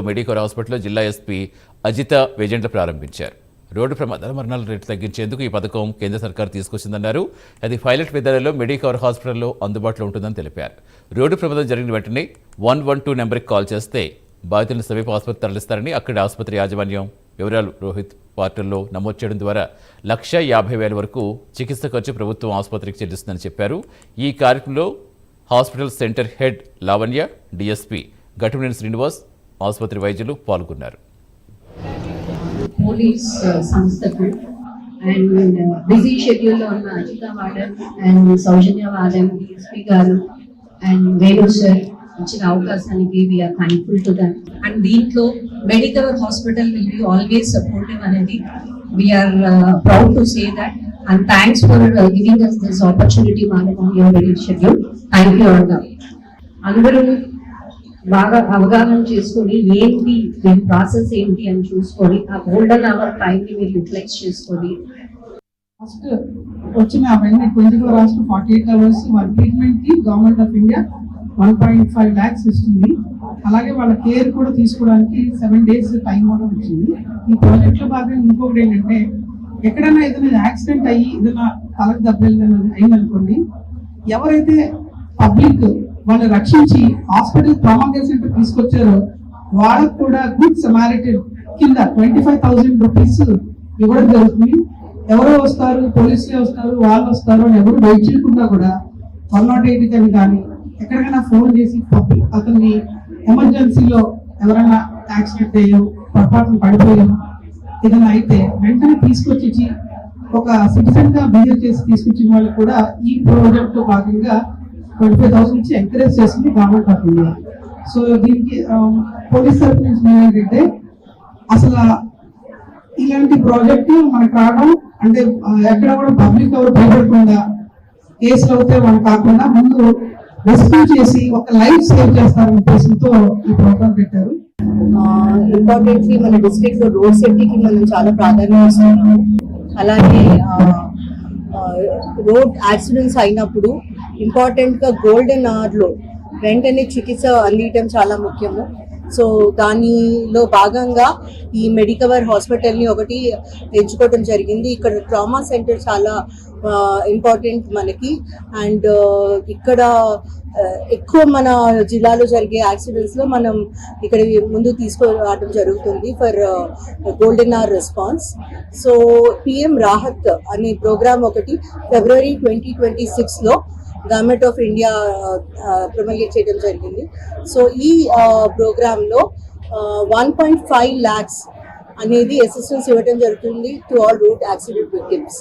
Medicover హాస్పిటల్లో జిల్లా SP Ajitha వేజెంట్ల ప్రారంభించారు. రోడ్డు ప్రమాదాల మరణాల రేటు తగ్గించేందుకు ఈ పథకం కేంద్ర సర్కార్ తీసుకొచ్చిందన్నారు. అది పైలట్ విధానంలో మెడికవర్ హాస్పిటల్లో అందుబాటులో ఉంటుందని తెలిపారు. రోడ్డు ప్రమాదం జరిగిన వెంటనే 112 నెంబర్కి కాల్ చేస్తే బాధితులను సమీప ఆసుపత్రి తరలిస్తారని, అక్కడి ఆసుపత్రి యాజమాన్యం వివరాలు రోహిత్ పోర్టల్లో నమోదు చేయడం ద్వారా 1,50,000 వరకు చికిత్స ఖర్చు ప్రభుత్వం ఆసుపత్రికి చెల్లిస్తుందని చెప్పారు. ఈ కార్యక్రమంలో hospital centre head Lavanya, DSP Ghattamaneni Srinivas, ఆసుపత్రి వైద్యులు పాల్గొన్నారు. పోలీస్ సంస్థకు అండ్ బిజీ షెడ్యూల్లో ఉన్న Ajitha warden and Soujanya warden, DSP గారు అండ్ వేణు సార్ ఇచ్చిన అవకాశానికి we are thankful to them. And దీంట్లో Medicover hospital will be always supportive అనేది we are proud to say that. And thanks for giving us this opportunity madam on your busy schedule. Thank you అండి. అందరూ బాగా అవగాహన చేసుకొని ఏంటి దీని ప్రాసెస్ ఏంటి అని చూసుకొని ఆ గోల్డెన్ అవర్ టైంని మీరు యూటిలైజ్ చేసుకొని ఫస్ట్ వచ్చిన వెంటనే 24 hours to 48 hours వాళ్ళ ట్రీట్మెంట్ కి గవర్నమెంట్ ఆఫ్ ఇండియా 1.5 lakhs ఇస్తుంది. అలాగే వాళ్ళ కేర్ కూడా తీసుకోవడానికి 7 days టైం కూడా వచ్చింది. ఈ ప్రాజెక్ట్ లో భాగంగా ఇంకొకటి ఏంటంటే, ఎక్కడైనా ఏదైనా యాక్సిడెంట్ అయ్యి ఏదైనా తలకు దెబ్బలు అయిందనుకోండి, ఎవరైతే పబ్లిక్ వాళ్ళు రక్షించి హాస్పిటల్ ట్రామా కేర్ సెంటర్ తీసుకొచ్చారో వాళ్ళకు కూడా గుడ్ సమారిటన్ కింద 25,000 రూపీస్ ఇవ్వడం జరుగుతుంది. ఎవరో వస్తారు, పోలీసులే వస్తారు, వాళ్ళు వస్తారు అని ఎవరు వెయిట్ చేయకుండా కూడా 108 అని కానీ ఎక్కడికైనా ఫోన్ చేసి అతన్ని ఎమర్జెన్సీలో ఎవరైనా యాక్సిడెంట్ అయ్యో, పొరపాటును పడిపోయాం ఏదైనా అయితే వెంటనే తీసుకొచ్చి ఒక సిటిజన్ గా బిహేవ్ చేసి తీసుకొచ్చిన వాళ్ళు కూడా ఈ ప్రాజెక్ట్ లో భాగంగా 25,000 నుంచి ఎంకరేజ్ చేస్తుంది గవర్నమెంట్ ఆఫ్ ఇండియా. సో దీనికి పోలీస్ తరఫు నుంచి ఏంటంటే, అసలు ఇలాంటి ప్రాజెక్టు మనకు రావడం అంటే ఎక్కడ కూడా పబ్లిక్ ఎవరు భయపడకుండా కేసులు అవుతే మనం కాకుండా ముందు రెస్క్యూ చేసి ఒక లైఫ్ సేవ్ చేస్తారనే ఉద్దేశంతో ఈ ప్రోగ్రామ్ పెట్టారు. ఇంపార్టెంట్లీ మన డిస్ట్రిక్ట్ లో రోడ్ సేఫ్టీకి మనం చాలా ప్రాధాన్యత ఇస్తున్నాము. అలాగే రోడ్ యాక్సిడెంట్స్ అయినప్పుడు ఇంపార్టెంట్ గా గోల్డెన్ అవర్ లో వెంటనే చికిత్స అందించడం చాలా ముఖ్యము. సో దానిలో భాగంగా ఈ మెడికవర్ హాస్పిటల్ని ఒకటి ఎంచుకోవడం జరిగింది. ఇక్కడ ట్రామా సెంటర్ చాలా ఇంపార్టెంట్ మనకి. అండ్ ఇక్కడ ఎక్కువ మన జిల్లాలో జరిగే యాక్సిడెంట్స్లో మనం ఇక్కడ ముందు తీసుకురావడం జరుగుతుంది for golden hour response. So PM Rahat అనే ప్రోగ్రామ్ ఒకటి February 2026లో government of India promulgate చేయడం జరిగింది. సో ఈ ప్రోగ్రాంలో 1.5 lakhs అనేది అసిస్టెన్స్ ఇవ్వడం జరుగుతుంది to all road accident victims.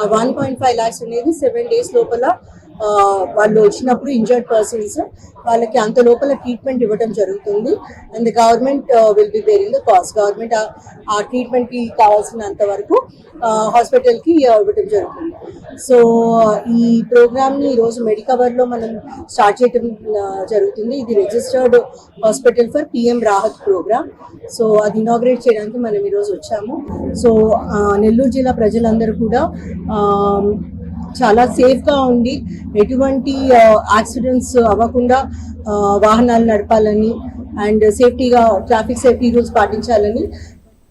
ఆ 1.5 lakhs అనేది 7 days లోపల వాళ్ళు వచ్చినప్పుడు ఇంజర్డ్ పర్సన్స్ వాళ్ళకి అంత లోపల ట్రీట్మెంట్ ఇవ్వడం జరుగుతుంది. And the government will be bearing the cost. Government ఆ ట్రీట్మెంట్కి కావాల్సినంత వరకు హాస్పిటల్కి ఇవ్వడం జరుగుతుంది. సో ఈ ప్రోగ్రామ్ని ఈరోజు మెడికవర్లో మనం స్టార్ట్ చేయడం జరుగుతుంది. ఇది registered hospital for PM Rahat programme. So అది ఇనాగ్రేట్ చేయడానికి మనం ఈరోజు వచ్చాము. సో నెల్లూరు జిల్లా ప్రజలందరూ కూడా చాలా సేఫ్గా ఉండి ఎటువంటి యాక్సిడెంట్స్ అవ్వకుండా వాహనాలు నడపాలని అండ్ సేఫ్టీగా ట్రాఫిక్ సేఫ్టీ రూల్స్ పాటించాలని